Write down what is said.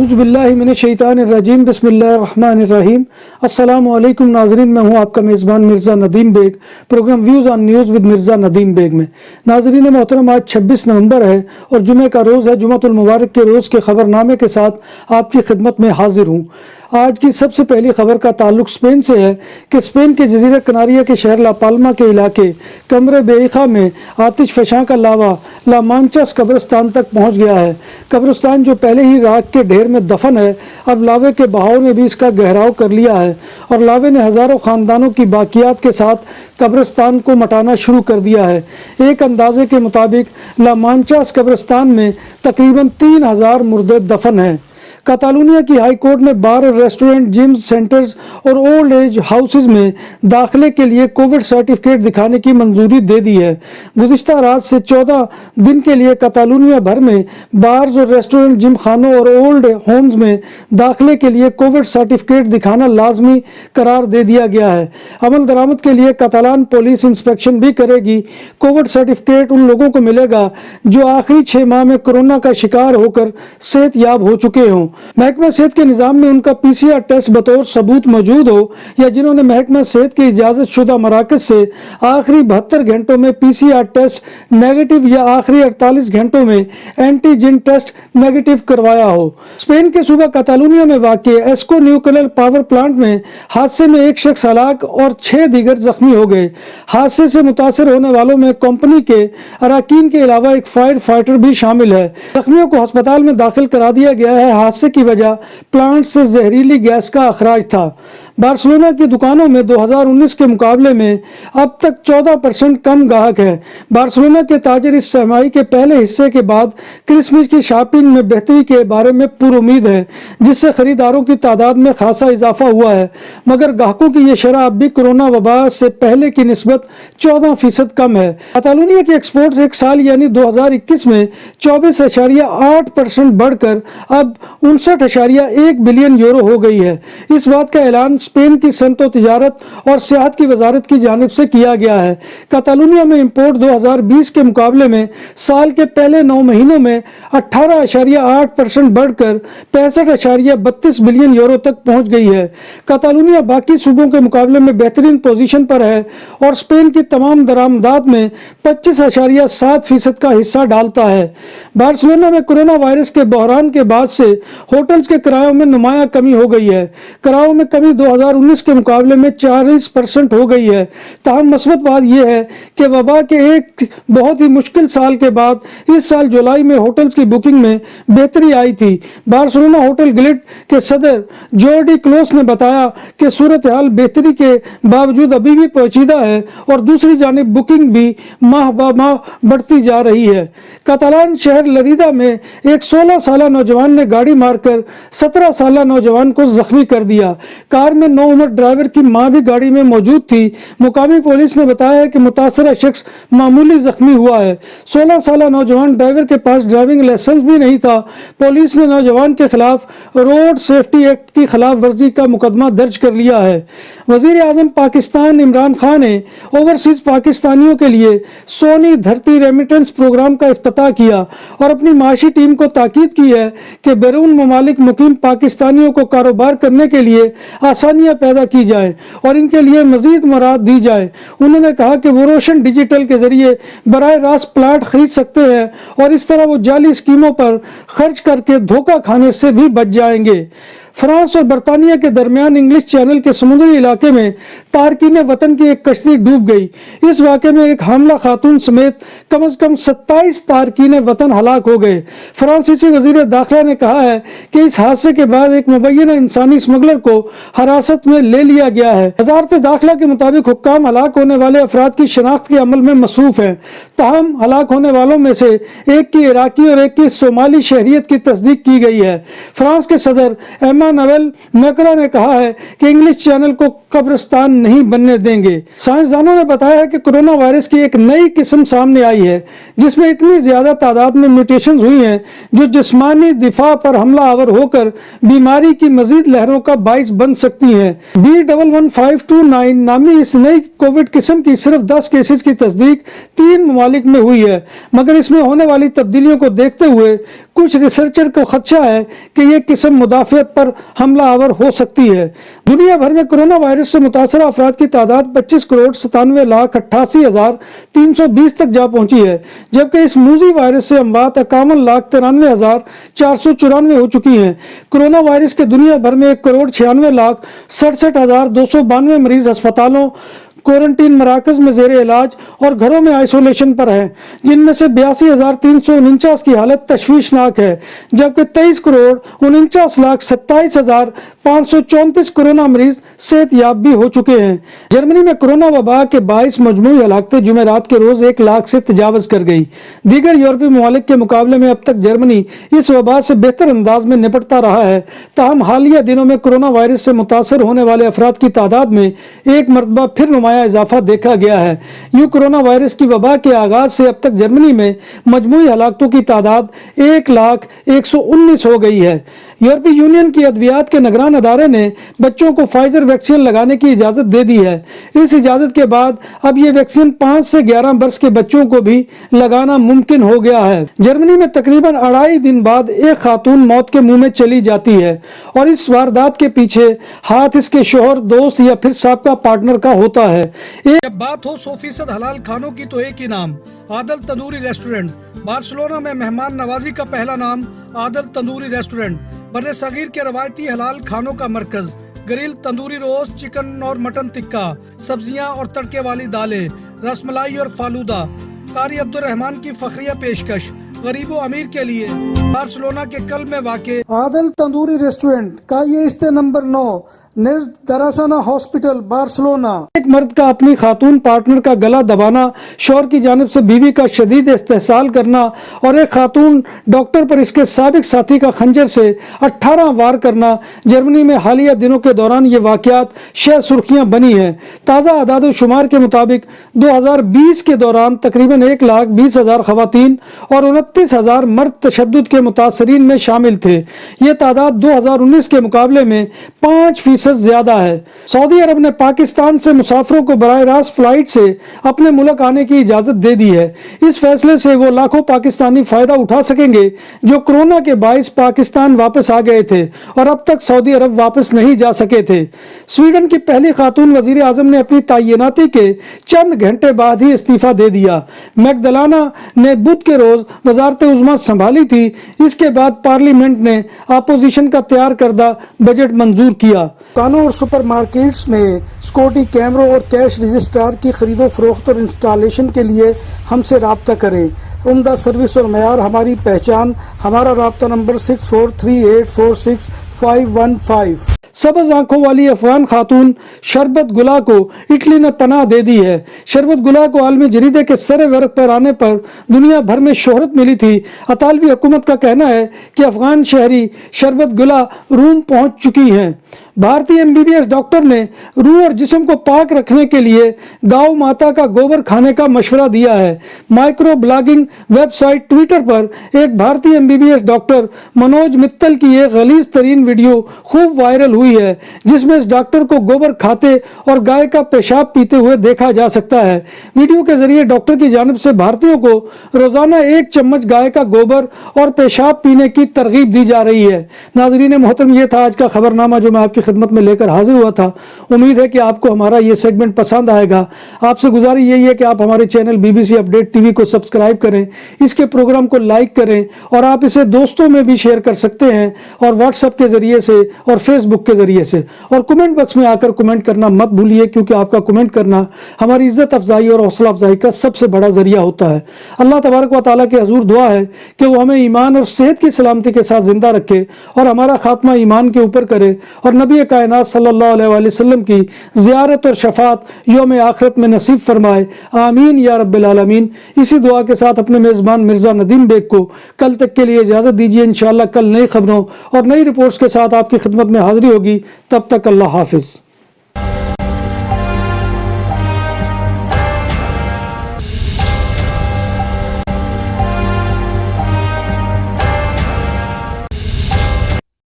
اعوذ باللہ من الشیطان الرجیم بسم اللہ الرحمن الرحیم۔ السلام علیکم ناظرین، میں ہوں آپ کا میزبان Mirza Nadeem Baig, programme views on news with Mirza Nadeem Baig میں۔ ناظرین محترم، آج 26 نومبر ہے اور جمعہ کا روز ہے۔ جمعۃ المبارک کے روز کے خبر نامے کے ساتھ آپ کی خدمت میں حاضر ہوں۔ آج کی سب سے پہلی خبر کا تعلق اسپین سے ہے کہ اسپین کے جزیرہ کناریہ کے شہر لا پالما کے علاقے کمرے بیخا میں آتش فشاں کا لاوا لا مانچاس قبرستان تک پہنچ گیا ہے۔ قبرستان جو پہلے ہی راکھ کے ڈھیر میں دفن ہے، اب لاوے کے بہاؤ نے بھی اس کا گہراؤ کر لیا ہے اور لاوے نے ہزاروں خاندانوں کی باقیات کے ساتھ قبرستان کو مٹانا شروع کر دیا ہے۔ ایک اندازے کے مطابق لا مانچاس قبرستان میں تقریباً 3000 مردے دفن ہیں۔ کاتالونیا کی ہائی کورٹ نے بار اور ریسٹورنٹ، جم سینٹرز اور اولڈ ایج ہاؤسز میں داخلے کے لیے کووڈ سرٹیفکیٹ دکھانے کی منظوری دے دی ہے۔ گزشتہ رات سے 14 دن کے لیے کاتالونیا بھر میں بارز اور ریسٹورنٹ، جم خانوں اور اولڈ ہومز میں داخلے کے لیے کووڈ سرٹیفکیٹ دکھانا لازمی قرار دے دیا گیا ہے۔ عمل درآمد کے لیے کاتالان پولیس انسپیکشن بھی کرے گی۔ کووڈ سرٹیفکیٹ ان لوگوں کو ملے گا جو آخری 6 ماہ میں کورونا کا شکار ہو کر صحت یاب ہو چکے ہوں۔ محکمہ صحت کے نظام میں ان کا PCR ٹیسٹ بطور ثبوت موجود ہو، یا جنہوں نے محکمہ صحت کی اجازت شدہ مراکز سے آخری 72 گھنٹوں میں PCR ٹیسٹ نیگیٹو یا آخری 48 گھنٹوں میں اینٹی جن ٹیسٹ نیگیٹو کروایا ہو۔ اسپین کے صوبہ کاتالونیا میں واقع ایسکو نیوکلیئر پاور پلانٹ میں حادثے میں ایک شخص ہلاک اور 6 دیگر زخمی ہو گئے۔ حادثے سے متاثر ہونے والوں میں کمپنی کے اراکین کے علاوہ ایک فائر فائٹر بھی شامل ہے۔ زخمیوں کو ہسپتال میں داخل کرا دیا گیا ہے۔ حادثے کی وجہ پلانٹ سے زہریلی گیس کا اخراج تھا۔ بارسلونا کی دکانوں میں 2019 کے مقابلے میں اب تک 14% کم گاہک ہیں۔ بارسلونا کے تاجر اس سرمائی کے پہلے حصے کے بعد کرسمس کی شاپنگ میں بہتری کے بارے میں پر امید ہیں، جس سے خریداروں کی تعداد میں خاصا اضافہ ہوا ہے، مگر گاہکوں کی یہ شرح اب بھی کورونا وبا سے پہلے کی نسبت 14% کم ہے۔ کاتالونیا کی ایکسپورٹس ایک سال یعنی 2021 میں 24.8% بڑھ کر اب 59.1 بلین یورو ہو گئی ہے۔ اس بات کا اعلان اسپین کی صنعت و تجارت اور سیاحت کی وزارت کی جانب سے کیا گیا ہے۔ کاتالونیا میں امپورٹ 2020 کے مقابلے میں سال کے پہلے 9 مہینوں میں 18.8% بڑھ کر 65.32 بلین یورو تک پہنچ گئی ہے۔ کاتالونیا باقی صوبوں کے مقابلے میں بہترین پوزیشن پر ہے اور اسپین کی تمام درآمدات میں 25.7% کا حصہ ڈالتا ہے۔ بارسلونا میں کورونا وائرس کے بحران کے بعد سے ہوٹلز کے کرایوں میں نمایاں کمی ہو گئی ہے۔ کرایوں میں کمی 2019 کے مقابلے میں 40% ہو گئی ہے۔ تاہم مثبت بات یہ ہے کہ وبا کے ایک بہت ہی مشکل سال کے بعد اس سال جولائی میں ہوٹلز کی بکنگ میں بہتری آئی تھی۔ بارسلونا ہوٹل گلٹ کے صدر جورڈی کلوس نے بتایا کہ صورتحال بہتری کے باوجود ابھی بھی پیچیدہ ہے اور دوسری جانب بکنگ بھی ماہ بہ ماہ بڑھتی جا رہی ہے۔ کاتالان شہر لریدا میں ایک 16 سالہ نوجوان نے گاڑی مار کر 17 سالہ نوجوان کو زخمی کر دیا۔ کار میں نوعمر ڈرائیور کی ماں بھی گاڑی میں موجود تھی۔ مقامی پولیس نے بتایا کہ متاثرہ شخص معمولی زخمی ہوا ہے۔ 16 سالہ نوجوان ڈرائیور کے پاس ڈرائیونگ لائسنس بھی نہیں تھا۔ پولیس نے نوجوان کے خلاف روڈ سیفٹی ایکٹ کی خلاف ورزی کا مقدمہ درج کر لیا ہے۔ وزیر اعظم پاکستان عمران خان نے اوورسیز پاکستانیوں کے لیے سونی دھرتی ریمیٹنس پروگرام کا افتتاح کیا اور اپنی معاشی ٹیم کو تاکید کی ہے کہ بیرون ممالک مقیم پاکستانیوں کو کاروبار کرنے کے لیے آسانیاں پیدا کی جائیں اور ان کے لیے مزید مراعات دی جائے۔ انہوں نے کہا کہ وہ روشن ڈیجیٹل کے ذریعے براہ راست پلاٹ خرید سکتے ہیں اور اس طرح وہ جعلی اسکیموں پر خرچ کر کے دھوکہ کھانے سے بھی بچ جائیں گے۔ فرانس اور برطانیہ کے درمیان انگلش چینل کے سمندری علاقے میں تارکین وطن کی ایک کشتی ڈوب گئی۔ اس واقعے میں ایک حاملہ خاتون سمیت کم از کم 27 تارکین وطن ہلاک ہو گئے۔ فرانسیسی وزیر داخلہ نے کہا ہے کہ اس حادثے کے بعد ایک مبینہ انسانی سمگلر کو حراست میں لے لیا گیا ہے۔ وزارت داخلہ کے مطابق حکام ہلاک ہونے والے افراد کی شناخت کے عمل میں مصروف ہیں۔ تاہم ہلاک ہونے والوں میں سے ایک کی عراقی اور ایک کی صومالی شہریت کی تصدیق کی گئی ہے۔ فرانس کے صدر ایمانویل میکروں نے کہا ہے کہ انگلش چینل کو قبرستان نہیں بننے دیں گے۔ سائنسدانوں نے بتایا ہے کہ کورونا وائرس کی ایک نئی قسم سامنے آئی ہے جس میں اتنی زیادہ تعداد میں میوٹیشنز ہوئی ہیں جو جسمانی دفاع پر حملہ آور ہو کر بیماری کی مزید لہروں کا باعث بن سکتی ہیں۔ B11529 نامی اس نئی کووڈ قسم کی صرف 10 کیسز کی تصدیق 3 ممالک میں ہوئی ہے، مگر اس میں ہونے والی تبدیلیوں کو دیکھتے ہوئے کچھ ریسرچر کو خدشہ ہے کہ یہ قسم مدافعت پر حملہ آور ہو سکتی ہے۔ دنیا بھر میں کرونا وائرس سے متاثرہ افراد کی تعداد 25,97,88,320 تک جا پہنچی ہے، جبکہ اس موذی وائرس سے اموات 51,93,494 ہو چکی ہیں۔ کرونا وائرس کے دنیا بھر میں 1,96,67,292 مریض ہسپتالوں، کوارنٹین مراکز میں زیر علاج اور گھروں میں آئسولیشن پر ہیں، جن میں سے 82,349 کی حالت تشویشناک ہے، جبکہ 23,49,27,534 کرونا مریض صحت یاب بھی ہو چکے ہیں۔ جرمنی میں کرونا وبا کے باعث مجموعی ہلاکتیں جمعرات کے روز 1 لاکھ سے تجاوز کر گئی۔ دیگر یورپی ممالک کے مقابلے میں اب تک جرمنی اس وبا سے بہتر انداز میں نپٹتا رہا ہے، تاہم حالیہ دنوں میں کرونا وائرس سے متاثر ہونے والے افراد کی تعداد میں ایک مرتبہ پھر نمایاں اضافہ دیکھا گیا ہے۔ یوں کرونا وائرس کی وبا کے آغاز سے اب تک جرمنی میں مجموعی ہلاکتوں کی تعداد 1,01,19 ہو گئی ہے۔ یورپی یونین کی ادویات کے نگران ادارے نے بچوں کو فائزر ویکسین لگانے کی اجازت دے دی ہے۔ اس اجازت کے بعد اب یہ ویکسین 5 سے 11 برس کے بچوں کو بھی لگانا ممکن ہو گیا ہے۔ جرمنی میں تقریباً 2.5 دن بعد ایک خاتون موت کے منہ میں چلی جاتی ہے اور اس واردات کے پیچھے ہاتھ اس کے شوہر، دوست یا پھر سابقہ پارٹنر کا ہوتا ہے۔ جب بات ہو 100% حلال کھانوں کی تو ایک ہی نام، عادل تندوری ریسٹورنٹ۔ بارسلونا میں مہمان نوازی کا پہلا نام عادل تندوری ریسٹورنٹ، بر صغیر کے روایتی حلال کھانوں کا مرکز۔ گریل تندوری روسٹ، چکن اور مٹن ٹکا، سبزیاں اور تڑکے والی دالیں، رس ملائی اور فالودہ۔ قاری عبدالرحمن کی فخریہ پیشکش، غریب و امیر کے لیے۔ بارسلونا کے قلب میں واقع عادل تندوری ریسٹورنٹ کا یہ استے نمبر 9 نزد دراسانہ ہاسپٹل، بارسلونا۔ ایک مرد کا اپنی خاتون پارٹنر کا گلا دبانا، شوہر کی جانب سے بیوی کا شدید استحصال کرنا اور ایک خاتون ڈاکٹر پر اس کے سابق ساتھی کا خنجر سے 18 وار کرنا، جرمنی میں حالیہ دنوں کے دوران یہ واقعات شہ سرخیاں بنی ہیں۔ تازہ اعداد و شمار کے مطابق 2020 کے دوران تقریباً 1,20,000 خواتین اور 29,000 مرد تشدد کے متاثرین میں شامل تھے۔ یہ تعداد 2019 کے مقابلے میں 5% زیادہ ہے۔ سعودی عرب نے پاکستان سے مسافروں کو براہ راست فلائٹ سے اپنے ملک آنے کی اجازت دے دی ہے۔ اس فیصلے سے وہ لاکھوں پاکستانی فائدہ اٹھا سکیں گے جو کرونا کے باعث پاکستان واپس آ گئے تھے اور اب تک سعودی عرب واپس نہیں جا سکے تھے۔ سویڈن کی پہلی خاتون وزیر اعظم نے اپنی تعیناتی کے چند گھنٹے بعد ہی استعفیٰ دے دیا۔ میگدلانا نے بدھ کے روز وزارت عظمیٰ سنبھالی تھی۔ اس کے بعد پارلیمنٹ نے اپوزیشن کا تیار کردہ بجٹ منظور کیا۔ دکانوں اور سپر مارکیٹس میں سیکورٹی کیمروں اور کیش رجسٹرار کی خرید و فروخت اور انسٹالیشن کے لیے ہم سے رابطہ کریں۔ عمدہ سروس اور معیار ہماری پہچان۔ ہمارا رابطہ نمبر 6438465515۔ سبز آنکھوں والی افغان خاتون شربت گلا کو اٹلی نے پناہ دے دی ہے۔ شربت گلا کو عالمی جریدے کے سر ورق پر آنے پر دنیا بھر میں شہرت ملی تھی۔ اطالوی حکومت کا کہنا ہے کہ افغان شہری شربت گلا روم پہنچ چکی ہیں۔ بھارتی MBBS ڈاکٹر نے روح اور جسم کو پاک رکھنے کے لیے گاؤ ماتا کا گوبر کھانے کا مشورہ دیا ہے۔ Micro blogging website Twitter پر ایک بھارتی MBBS ڈاکٹر منوج متل کی ایک غلیظ ترین ویڈیو خوب وائرل ہوئی ہے، جس میں اس ڈاکٹر کو گوبر کھاتے اور گائے کا پیشاب پیتے ہوئے دیکھا جا سکتا ہے۔ ویڈیو کے ذریعے ڈاکٹر کی جانب سے بھارتیوں کو روزانہ 1 چمچ گائے کا گوبر اور پیشاب پینے کی ترغیب دی جا رہی ہے۔ ناظرین محترم، یہ تھا آج کا خبرنامہ جو میں آپ کی خدمت میں لے کر حاضر ہوا تھا۔ امید ہے کہ آپ کو ہمارا یہ سیگمنٹ پسند آئے گا۔ آپ سے گزارش یہی ہے کہ آپ ہمارے چینل BBC اپڈیٹ TV کو سبسکرائب کریں، اس کے پروگرام کو لائک کریں اور آپ اسے دوستوں میں بھی شیئر کر سکتے ہیں، اور واٹس ایپ کے ذریعے سے اور فیس بک کے ذریعے سے، اور کمنٹ باکس میں آ کر کمنٹ کرنا مت بھولیے، کیونکہ آپ کا کمنٹ کرنا ہماری عزت افزائی اور حوصلہ افزائی کا سب سے بڑا ذریعہ ہوتا ہے۔ اللہ تبارک و تعالیٰ کے حضور دعا ہے کہ وہ ہمیں ایمان اور صحت کی سلامتی کے ساتھ زندہ رکھے اور ہمارا خاتمہ ایمان کے اوپر کرے، اور نبی کائنات صلی اللہ علیہ وآلہ وسلم کی زیارت اور شفاعت یوم آخرت میں نصیب فرمائے، آمین یا رب العالمین۔ اسی دعا کے ساتھ اپنے میزبان مرزا ندیم بیگ کو کل تک کے لیے اجازت دیجیے۔ انشاءاللہ کل نئی خبروں اور نئی رپورٹس کے ساتھ آپ کی خدمت میں حاضری ہوگی۔ تب تک اللہ حافظ۔